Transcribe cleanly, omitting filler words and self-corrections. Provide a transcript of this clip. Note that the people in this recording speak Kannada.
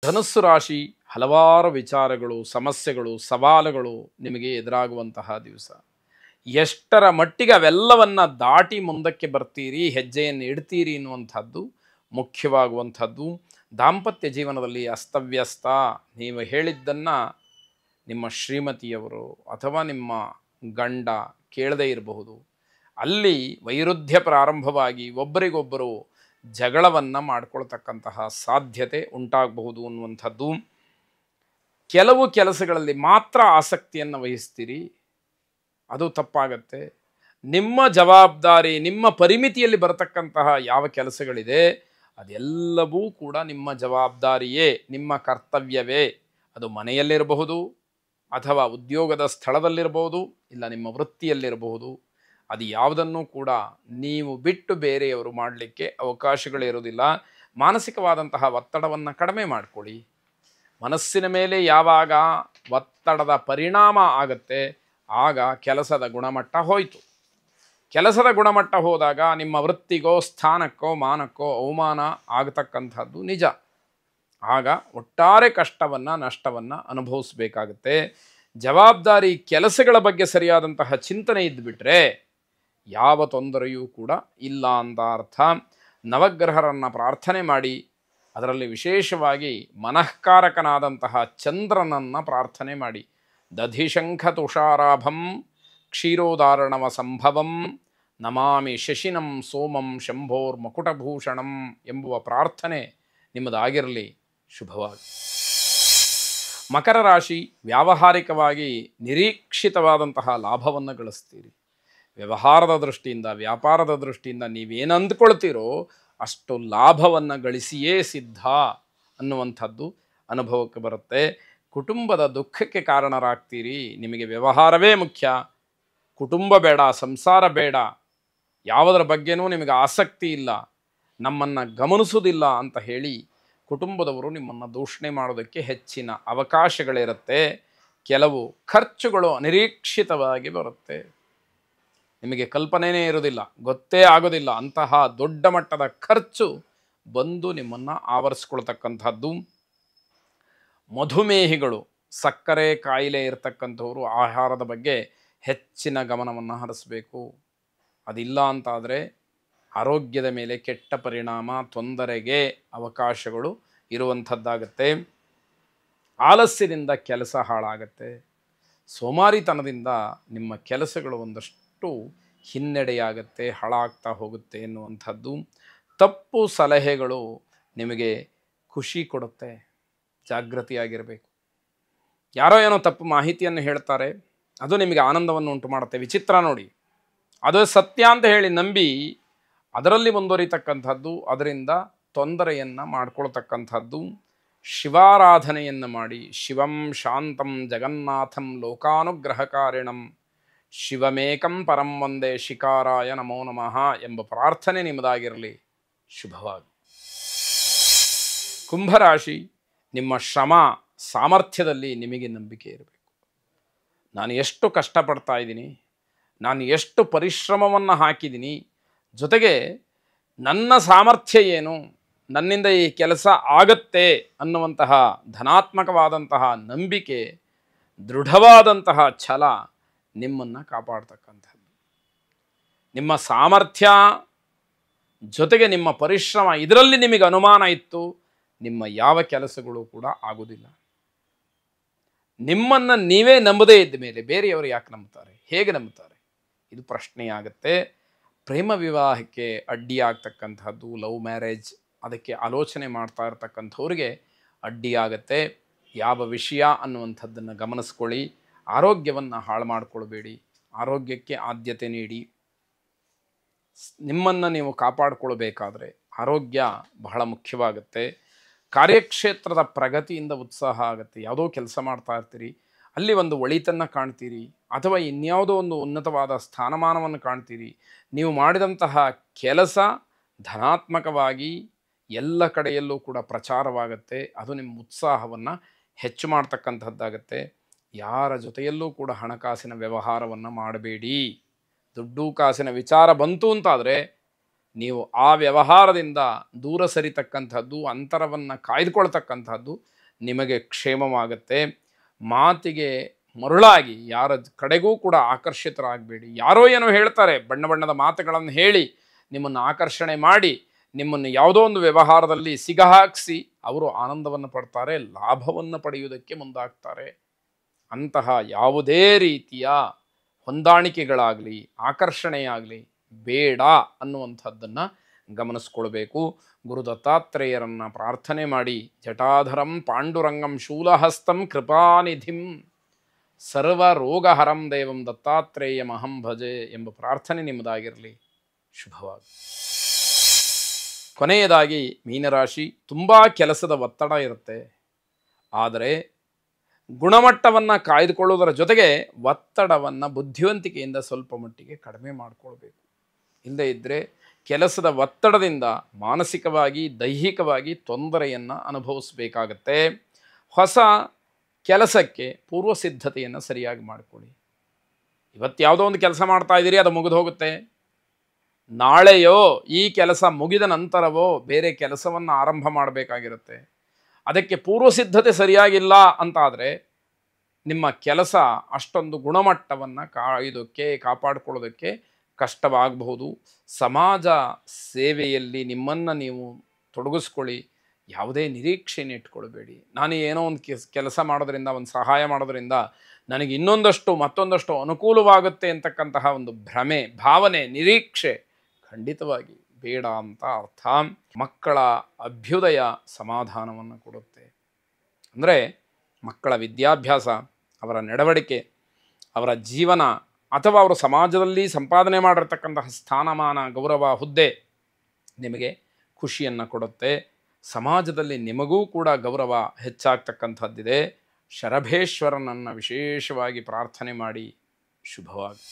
ಧನುಸ್ಸು ರಾಶಿ ಹಲವಾರು ವಿಚಾರಗಳು, ಸಮಸ್ಯೆಗಳು, ಸವಾಲುಗಳು ನಿಮಗೆ ಎದುರಾಗುವಂತಹ ದಿವಸ. ಎಷ್ಟರ ಮಟ್ಟಿಗೆ ಅವೆಲ್ಲವನ್ನು ದಾಟಿ ಮುಂದಕ್ಕೆ ಬರ್ತೀರಿ, ಹೆಜ್ಜೆಯನ್ನು ಇಡ್ತೀರಿ ಎನ್ನುವಂಥದ್ದು ಮುಖ್ಯವಾಗುವಂಥದ್ದು. ದಾಂಪತ್ಯ ಜೀವನದಲ್ಲಿ ಅಸ್ತವ್ಯಸ್ತ, ನೀವು ಹೇಳಿದ್ದನ್ನು ನಿಮ್ಮ ಶ್ರೀಮತಿಯವರು ಅಥವಾ ನಿಮ್ಮ ಗಂಡ ಕೇಳದೇ ಇರಬಹುದು. ಅಲ್ಲಿ ವೈರುಧ್ಯ ಪ್ರಾರಂಭವಾಗಿ ಒಬ್ಬರಿಗೊಬ್ಬರು ಜಗಳವನ್ನು ಮಾಡಿಕೊಳ್ತಕ್ಕಂತಹ ಸಾಧ್ಯತೆ ಉಂಟಾಗಬಹುದು ಅನ್ನುವಂಥದ್ದು. ಕೆಲವು ಕೆಲಸಗಳಲ್ಲಿ ಮಾತ್ರ ಆಸಕ್ತಿಯನ್ನು ವಹಿಸ್ತೀರಿ, ಅದು ತಪ್ಪಾಗತ್ತೆ. ನಿಮ್ಮ ಜವಾಬ್ದಾರಿ, ನಿಮ್ಮ ಪರಿಮಿತಿಯಲ್ಲಿ ಬರತಕ್ಕಂತಹ ಯಾವ ಕೆಲಸಗಳಿದೆ ಅದೆಲ್ಲವೂ ಕೂಡ ನಿಮ್ಮ ಜವಾಬ್ದಾರಿಯೇ, ನಿಮ್ಮ ಕರ್ತವ್ಯವೇ. ಅದು ಮನೆಯಲ್ಲಿರಬಹುದು ಅಥವಾ ಉದ್ಯೋಗದ ಸ್ಥಳದಲ್ಲಿರಬಹುದು, ಇಲ್ಲ ನಿಮ್ಮ ವೃತ್ತಿಯಲ್ಲಿರಬಹುದು. ಅದು ಯಾವುದನ್ನು ಕೂಡ ನೀವು ಬಿಟ್ಟು ಬೇರೆಯವರು ಮಾಡಲಿಕ್ಕೆ ಅವಕಾಶಗಳಿರೋದಿಲ್ಲ. ಮಾನಸಿಕವಾದಂತಹ ಒತ್ತಡವನ್ನು ಕಡಿಮೆ ಮಾಡಿಕೊಳ್ಳಿ. ಮನಸ್ಸಿನ ಮೇಲೆ ಯಾವಾಗ ಒತ್ತಡದ ಪರಿಣಾಮ ಆಗತ್ತೆ ಆಗ ಕೆಲಸದ ಗುಣಮಟ್ಟ ಹೋಯಿತು. ಕೆಲಸದ ಗುಣಮಟ್ಟ ಹೋದಾಗ ನಿಮ್ಮ ವೃತ್ತಿಗೋ ಸ್ಥಾನಕ್ಕೋ ಮಾನಕ್ಕೋ ಅವಮಾನ ಆಗತಕ್ಕಂಥದ್ದು ನಿಜ. ಆಗ ಒಟ್ಟಾರೆ ಕಷ್ಟವನ್ನು ನಷ್ಟವನ್ನು ಅನುಭವಿಸಬೇಕಾಗತ್ತೆ. ಜವಾಬ್ದಾರಿ ಕೆಲಸಗಳ ಬಗ್ಗೆ ಸರಿಯಾದಂತಹ ಚಿಂತನೆ ಇದ್ದುಬಿಟ್ರೆ ಯಾವ ತೊಂದರೆಯೂ ಕೂಡ ಇಲ್ಲ ಅಂತ ಅರ್ಥ. ನವಗ್ರಹರನ್ನು ಪ್ರಾರ್ಥನೆ ಮಾಡಿ, ಅದರಲ್ಲಿ ವಿಶೇಷವಾಗಿ ಮನಃಕಾರಕನಾದಂತಹ ಚಂದ್ರನನ್ನು ಪ್ರಾರ್ಥನೆ ಮಾಡಿ. ದಧಿಶಂಖ ತುಷಾರಾಭಂ ಕ್ಷೀರೋದಾರಣವ ಸಂಭವಂ ನಮಾಮಿ ಶಶಿನಂ ಸೋಮಂ ಶಂಭೋರ್ ಮಕುಟಭೂಷಣಂ ಎಂಬುವ ಪ್ರಾರ್ಥನೆ ನಿಮ್ಮದಾಗಿರಲಿ. ಶುಭವಾಗಿ. ಮಕರ ರಾಶಿ, ವ್ಯಾವಹಾರಿಕವಾಗಿ ನಿರೀಕ್ಷಿತವಾದಂತಹ ಲಾಭವನ್ನು ಗಳಿಸ್ತೀರಿ. ವ್ಯವಹಾರದ ದೃಷ್ಟಿಯಿಂದ, ವ್ಯಾಪಾರದ ದೃಷ್ಟಿಯಿಂದ ನೀವೇನು ಅಂದ್ಕೊಳ್ತೀರೋ ಅಷ್ಟು ಲಾಭವನ್ನು ಗಳಿಸಿಯೇ ಸಿದ್ಧ ಅನ್ನುವಂಥದ್ದು ಅನುಭವಕ್ಕೆ ಬರುತ್ತೆ. ಕುಟುಂಬದ ದುಃಖಕ್ಕೆ ಕಾರಣರಾಗ್ತೀರಿ. ನಿಮಗೆ ವ್ಯವಹಾರವೇ ಮುಖ್ಯ, ಕುಟುಂಬ ಬೇಡ, ಸಂಸಾರ ಬೇಡ, ಯಾವುದರ ಬಗ್ಗೆನೂ ನಿಮಗೆ ಆಸಕ್ತಿ ಇಲ್ಲ, ನಮ್ಮನ್ನು ಗಮನಿಸೋದಿಲ್ಲ ಅಂತ ಹೇಳಿ ಕುಟುಂಬದವರು ನಿಮ್ಮನ್ನು ದೂಷಣೆ ಮಾಡೋದಕ್ಕೆ ಹೆಚ್ಚಿನ ಅವಕಾಶಗಳಿರುತ್ತೆ. ಕೆಲವು ಖರ್ಚುಗಳು ಅನಿರೀಕ್ಷಿತವಾಗಿ ಬರುತ್ತೆ. ನಿಮಗೆ ಕಲ್ಪನೆಯೇ ಇರೋದಿಲ್ಲ, ಗೊತ್ತೇ ಆಗೋದಿಲ್ಲ, ಅಂತಹ ದೊಡ್ಡ ಮಟ್ಟದ ಖರ್ಚು ಬಂದು ನಿಮ್ಮನ್ನು ಆವರಿಸ್ಕೊಳ್ತಕ್ಕಂಥದ್ದು. ಮಧುಮೇಹಿಗಳು, ಸಕ್ಕರೆ ಕಾಯಿಲೆ ಇರತಕ್ಕಂಥವರು ಆಹಾರದ ಬಗ್ಗೆ ಹೆಚ್ಚಿನ ಗಮನವನ್ನು ಹರಿಸಬೇಕು. ಅದಿಲ್ಲ ಅಂತಾದರೆ ಆರೋಗ್ಯದ ಮೇಲೆ ಕೆಟ್ಟ ಪರಿಣಾಮ, ತೊಂದರೆಗೆ ಅವಕಾಶಗಳು ಇರುವಂಥದ್ದಾಗತ್ತೆ. ಆಲಸ್ಯದಿಂದ ಕೆಲಸ ಹಾಳಾಗತ್ತೆ. ಸೋಮಾರಿತನದಿಂದ ನಿಮ್ಮ ಕೆಲಸಗಳು ಒಂದಷ್ಟು ಹಿನ್ನಡೆಯಾಗತ್ತೆ, ಹಾಳಾಗ್ತಾ ಹೋಗುತ್ತೆ ಎನ್ನುವಂಥದ್ದು. ತಪ್ಪು ಸಲಹೆಗಳು ನಿಮಗೆ ಖುಷಿ ಕೊಡುತ್ತೆ, ಜಾಗೃತಿಯಾಗಿರಬೇಕು. ಯಾರೋ ಏನೋ ತಪ್ಪು ಮಾಹಿತಿಯನ್ನು ಹೇಳ್ತಾರೆ, ಅದು ನಿಮಗೆ ಆನಂದವನ್ನು ಉಂಟು ಮಾಡುತ್ತೆ. ವಿಚಿತ್ರ ನೋಡಿ, ಅದು ಸತ್ಯ ಅಂತ ಹೇಳಿ ನಂಬಿ ಅದರಲ್ಲಿ ಮುಂದುವರಿತಕ್ಕಂಥದ್ದು, ಅದರಿಂದ ತೊಂದರೆಯನ್ನು ಮಾಡ್ಕೊಳ್ತಕ್ಕಂಥದ್ದು. ಶಿವಾರಾಧನೆಯನ್ನು ಮಾಡಿ. ಶಿವಂ ಶಾಂತಂ ಜಗನ್ನಾಥಂ ಲೋಕಾನುಗ್ರಹಕಾರಿಣಂ ಶಿವಮೇಕಂ ಪರಂ ವಂದೇ ಶಿಕಾರಾಯ ನಮೋ ನಮಃ ಎಂಬ ಪ್ರಾರ್ಥನೆ ನಿಮ್ಮದಾಗಿರಲಿ. ಶುಭವಾಗಿ. ಕುಂಭರಾಶಿ, ನಿಮ್ಮ ಶ್ರಮ ಸಾಮರ್ಥ್ಯದಲ್ಲಿ ನಿಮಗೆ ನಂಬಿಕೆ ಇರಬೇಕು. ನಾನು ಎಷ್ಟು ಕಷ್ಟಪಡ್ತಾ ಇದ್ದೀನಿ, ನಾನು ಎಷ್ಟು ಪರಿಶ್ರಮವನ್ನು ಹಾಕಿದ್ದೀನಿ, ಜೊತೆಗೆ ನನ್ನ ಸಾಮರ್ಥ್ಯ ಏನು, ನನ್ನಿಂದ ಈ ಕೆಲಸ ಆಗತ್ತೆ ಅನ್ನುವಂತಹ ಧನಾತ್ಮಕವಾದಂತಹ ನಂಬಿಕೆ, ದೃಢವಾದಂತಹ ಛಲ ನಿಮ್ಮನ್ನು ಕಾಪಾಡ್ತಕ್ಕಂಥದ್ದು. ನಿಮ್ಮ ಸಾಮರ್ಥ್ಯ ಜೊತೆಗೆ ನಿಮ್ಮ ಪರಿಶ್ರಮ ಇದರಲ್ಲಿ ನಿಮಗೆ ಅನುಮಾನ ಇತ್ತು, ನಿಮ್ಮ ಯಾವ ಕೆಲಸಗಳು ಕೂಡ ಆಗೋದಿಲ್ಲ. ನಿಮ್ಮನ್ನು ನೀವೇ ನಂಬದೇ ಇದ್ದ ಮೇಲೆ ಬೇರೆಯವರು ಯಾಕೆ ನಂಬ್ತಾರೆ, ಹೇಗೆ ನಂಬ್ತಾರೆ, ಇದು ಪ್ರಶ್ನೆಯಾಗುತ್ತೆ. ಪ್ರೇಮ ವಿವಾಹಕ್ಕೆ ಅಡ್ಡಿಯಾಗ್ತಕ್ಕಂಥದ್ದು, ಲವ್ ಮ್ಯಾರೇಜ್ ಅದಕ್ಕೆ ಆಲೋಚನೆ ಮಾಡ್ತಾ ಇರ್ತಕ್ಕಂಥವ್ರಿಗೆ ಅಡ್ಡಿಯಾಗತ್ತೆ. ಯಾವ ವಿಷಯ ಅನ್ನುವಂಥದ್ದನ್ನು ಗಮನಿಸ್ಕೊಳ್ಳಿ. ಆರೋಗ್ಯವನ್ನು ಹಾಳು ಮಾಡಿಕೊಳ್ಬೇಡಿ, ಆರೋಗ್ಯಕ್ಕೆ ಆದ್ಯತೆ ನೀಡಿ. ನಿಮ್ಮನ್ನು ನೀವು ಕಾಪಾಡಿಕೊಳ್ಬೇಕಾದ್ರೆ ಆರೋಗ್ಯ ಬಹಳ ಮುಖ್ಯವಾಗುತ್ತೆ. ಕಾರ್ಯಕ್ಷೇತ್ರದ ಪ್ರಗತಿಯಿಂದ ಉತ್ಸಾಹ ಆಗುತ್ತೆ. ಯಾವುದೋ ಕೆಲಸ ಮಾಡ್ತಾ ಇರ್ತೀರಿ, ಅಲ್ಲಿ ಒಂದು ಒಳಿತನ್ನು ಕಾಣ್ತೀರಿ, ಅಥವಾ ಇನ್ಯಾವುದೋ ಒಂದು ಉನ್ನತವಾದ ಸ್ಥಾನಮಾನವನ್ನು ಕಾಣ್ತೀರಿ. ನೀವು ಮಾಡಿದಂತಹ ಕೆಲಸ ಧನಾತ್ಮಕವಾಗಿ ಎಲ್ಲ ಕಡೆಯಲ್ಲೂ ಕೂಡ ಪ್ರಚಾರವಾಗುತ್ತೆ. ಅದು ನಿಮ್ಮ ಉತ್ಸಾಹವನ್ನು ಹೆಚ್ಚು ಮಾಡ್ತಕ್ಕಂಥದ್ದಾಗತ್ತೆ. ಯಾರ ಜೊತೆಯಲ್ಲೂ ಕೂಡ ಹಣಕಾಸಿನ ವ್ಯವಹಾರವನ್ನು ಮಾಡಬೇಡಿ. ದುಡ್ಡು ಕಾಸಿನ ವಿಚಾರ ಬಂತು ಅಂತಾದರೆ ನೀವು ಆ ವ್ಯವಹಾರದಿಂದ ದೂರ ಸರಿತಕ್ಕಂಥದ್ದು, ಅಂತರವನ್ನು ಕಾಯ್ದುಕೊಳ್ತಕ್ಕಂಥದ್ದು ನಿಮಗೆ ಕ್ಷೇಮವಾಗುತ್ತೆ. ಮಾತಿಗೆ ಮರುಳಾಗಿ ಯಾರ ಕಡೆಗೂ ಕೂಡ ಆಕರ್ಷಿತರಾಗಬೇಡಿ. ಯಾರೋ ಏನೋ ಹೇಳ್ತಾರೆ, ಬಣ್ಣ ಬಣ್ಣದ ಮಾತುಗಳನ್ನು ಹೇಳಿ ನಿಮ್ಮನ್ನು ಆಕರ್ಷಣೆ ಮಾಡಿ ನಿಮ್ಮನ್ನು ಯಾವುದೋ ಒಂದು ವ್ಯವಹಾರದಲ್ಲಿ ಸಿಗಹಾಕಿಸಿ ಅವರು ಆನಂದವನ್ನು ಪಡ್ತಾರೆ, ಲಾಭವನ್ನು ಪಡೆಯುವುದಕ್ಕೆ ಮುಂದಾಗ್ತಾರೆ. ಅಂತಹ ಯಾವುದೇ ರೀತಿಯ ಹೊಂದಾಣಿಕೆಗಳಾಗಲಿ ಆಕರ್ಷಣೆಯಾಗಲಿ ಬೇಡ ಅನ್ನುವಂಥದ್ದನ್ನು ಗಮನಿಸ್ಕೊಳ್ಬೇಕು. ಗುರು ದತ್ತಾತ್ರೇಯರನ್ನು ಪ್ರಾರ್ಥನೆ ಮಾಡಿ, ಜಟಾಧರಂ ಪಾಂಡುರಂಗಂ ಶೂಲಹಸ್ತಂ ಕೃಪಾನಿಧಿಂ ಸರ್ವರೋಗಹರಂ ದೇವಂ ದತ್ತಾತ್ರೇಯಮಹಂ ಭಜೆ ಎಂಬ ಪ್ರಾರ್ಥನೆ ನಿಮ್ಮದಾಗಿರಲಿ. ಶುಭವಾಗಿ. ಕೊನೆಯದಾಗಿ ಮೀನರಾಶಿ, ತುಂಬ ಕೆಲಸದ ಒತ್ತಡ ಇರುತ್ತೆ, ಆದರೆ ಗುಣಮಟ್ಟವನ್ನು ಕಾಯ್ದುಕೊಳ್ಳುವುದರ ಜೊತೆಗೆ ಒತ್ತಡವನ್ನು ಬುದ್ಧಿವಂತಿಕೆಯಿಂದ ಸ್ವಲ್ಪ ಮಟ್ಟಿಗೆ ಕಡಿಮೆ ಮಾಡಿಕೊಳ್ಬೇಕು. ಇಲ್ಲದೇ ಇದ್ದರೆ ಕೆಲಸದ ಒತ್ತಡದಿಂದ ಮಾನಸಿಕವಾಗಿ ದೈಹಿಕವಾಗಿ ತೊಂದರೆಯನ್ನು ಅನುಭವಿಸಬೇಕಾಗತ್ತೆ. ಹೊಸ ಕೆಲಸಕ್ಕೆ ಪೂರ್ವ ಸಿದ್ಧತೆಯನ್ನು ಸರಿಯಾಗಿ ಮಾಡಿಕೊಳ್ಳಿ. ಇವತ್ತು ಯಾವುದೋ ಒಂದು ಕೆಲಸ ಮಾಡ್ತಾ ಇದ್ದೀರಿ, ಅದು ಮುಗಿದು ಹೋಗುತ್ತೆ. ನಾಳೆಯೋ ಈ ಕೆಲಸ ಮುಗಿದ ನಂತರವೋ ಬೇರೆ ಕೆಲಸವನ್ನು ಆರಂಭ ಮಾಡಬೇಕಾಗಿರುತ್ತೆ. ಅದಕ್ಕೆ ಪೂರ್ವ ಸಿದ್ಧತೆ ಸರಿಯಾಗಿಲ್ಲ ಅಂತಾದರೆ ನಿಮ್ಮ ಕೆಲಸ ಅಷ್ಟೊಂದು ಗುಣಮಟ್ಟವನ್ನು ಕಾಪಾಡಿಕೊಳ್ಳೋದಕ್ಕೆ ಕಷ್ಟವಾಗಬಹುದು. ಸಮಾಜ ಸೇವೆಯಲ್ಲಿ ನಿಮ್ಮನ್ನು ನೀವು ತೊಡಗಿಸ್ಕೊಳ್ಳಿ. ಯಾವುದೇ ನಿರೀಕ್ಷೆಯನ್ನು ಇಟ್ಕೊಳ್ಬೇಡಿ. ನಾನು ಏನೋ ಒಂದು ಕೆಲಸ ಮಾಡೋದ್ರಿಂದ, ಒಂದು ಸಹಾಯ ಮಾಡೋದ್ರಿಂದ ನನಗೆ ಇನ್ನೊಂದಷ್ಟು ಮತ್ತೊಂದಷ್ಟು ಅನುಕೂಲವಾಗುತ್ತೆ ಅಂತಕ್ಕಂತಹ ಒಂದು ಭ್ರಮೆ, ಭಾವನೆ, ನಿರೀಕ್ಷೆ ಖಂಡಿತವಾಗಿ ಬೇಡ ಅಂತ ಅರ್ಥ. ಮಕ್ಕಳ ಅಭ್ಯುದಯ ಸಮಾಧಾನವನ್ನು ಕೊಡುತ್ತೆ. ಅಂದರೆ ಮಕ್ಕಳ ವಿದ್ಯಾಭ್ಯಾಸ, ಅವರ ನಡವಳಿಕೆ, ಅವರ ಜೀವನ ಅಥವಾ ಅವರು ಸಮಾಜದಲ್ಲಿ ಸಂಪಾದನೆ ಮಾಡಿರ್ತಕ್ಕಂತಹ ಸ್ಥಾನಮಾನ, ಗೌರವ, ಹುದ್ದೆ ನಿಮಗೆ ಖುಷಿಯನ್ನು ಕೊಡುತ್ತೆ. ಸಮಾಜದಲ್ಲಿ ನಿಮಗೂ ಕೂಡ ಗೌರವ ಹೆಚ್ಚಾಗ್ತಕ್ಕಂಥದ್ದಿದೆ. ಶರಭೇಶ್ವರನನ್ನು ವಿಶೇಷವಾಗಿ ಪ್ರಾರ್ಥನೆ ಮಾಡಿ. ಶುಭವಾಗಿ.